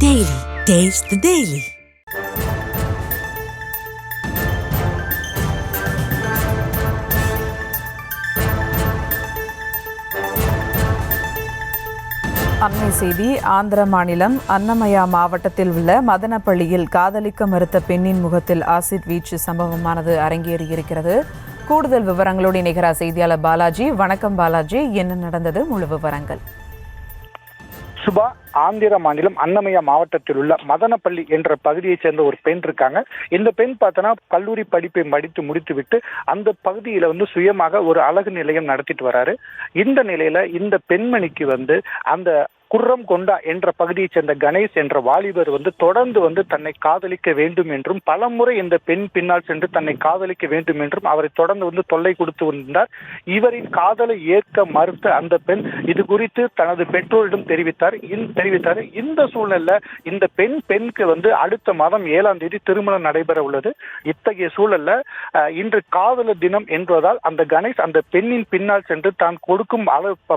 Daily. Taste the Daily. அண்மை செய்தி. ஆந்திர மாநிலம் அன்னமயா மாவட்டத்தில் உள்ள மதனப்பள்ளியில் காதலிக்க மறுத்த பெண்ணின் முகத்தில் ஆசிட் வீச்சு சம்பவமானது அரங்கேறியிருக்கிறது. கூடுதல் விவரங்களோடு இணைகிறார் செய்தியாளர் பாலாஜி. வணக்கம் பாலாஜி, என்ன நடந்தது, முழு விவரங்கள்? சுபா, ஆந்திர மாநிலம் அன்னமயா மாவட்டத்தில் உள்ள மதனப்பள்ளி என்ற பகுதியைச் சேர்ந்த ஒரு பெண் இருக்காங்க. இந்த பெண் பார்த்தோன்னா கல்லூரி படிப்பை முடித்து விட்டு அந்த பகுதியில சுயமாக ஒரு அழகு நிலையம் நடத்திட்டு வராரு. இந்த நிலையில இந்த பெண்மணிக்கு அந்த குர்ரம் கொண்டா என்ற பகுதியைச் சேர்ந்த கணேஷ் என்ற வாலிபர் தொடர்ந்து தன்னை காதலிக்க வேண்டும் என்றும் பலமுறை இந்த பெண் பின்னால் சென்று தன்னை காதலிக்க வேண்டும் என்றும் அவரை தொடர்ந்து தொல்லை கொடுத்து வந்தார். இவரின் காதலை ஏற்க மறுத்த அந்த பெண் இது குறித்து தனது பெற்றோரிடம் தெரிவித்தார். இந்த சூழல்ல இந்த பெண்ணுக்கு அடுத்த மாதம் 7ஆம் தேதி திருமணம் நடைபெற உள்ளது. இத்தகைய சூழல்ல இன்று காதலர் தினம் என்பதால் அந்த கணேஷ் அந்த பெண்ணின் பின்னால் சென்று தான் கொடுக்கும்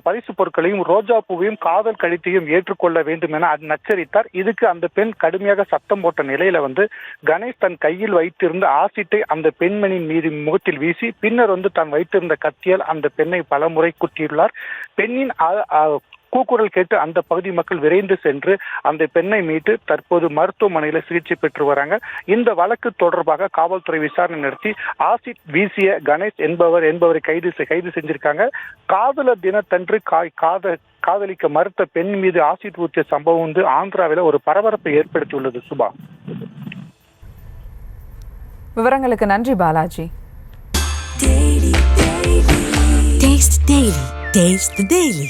பரிசு பொருட்களையும் ரோஜா பூவையும் காதல் கழித்து ஏற்றுக்கொள்ள வேண்டும் என நச்சரித்தார். இதுக்கு அந்த பெண் கடுமையாக சத்தம் போட்ட நிலையில கணேஷ் தன் கையில் வைத்திருந்த ஆசிட்டை அந்த பெண்மணியின் மீது முகத்தில் வீசி பின்னர் தான் வைத்திருந்த கத்தியால் அந்த பெண்ணை பலமுறை குத்தியுள்ளார். பெண்ணின் கூக்குரல் கேட்டு அந்த பகுதி மக்கள் விரைந்து சென்று அந்த பெண்ணை மீட்டு தற்போது மருத்துவமனையில சிகிச்சை பெற்று வராங்க. இந்த வழக்கு தொடர்பாக காவல்துறை விசாரணை நடத்தி ஆசிட் வீசிய கணேஷ் என்பவரை கைது செஞ்சிருக்காங்க. காதலர் தினத்தன்று காதலிக்க மறுத்த பெண் மீது ஆசிட் ஊற்றிய சம்பவம் ஆந்திராவில் ஒரு பரபரப்பை ஏற்படுத்தியுள்ளது. சுபா, விவரங்களுக்கு நன்றி பாலாஜி. Taste the Daily.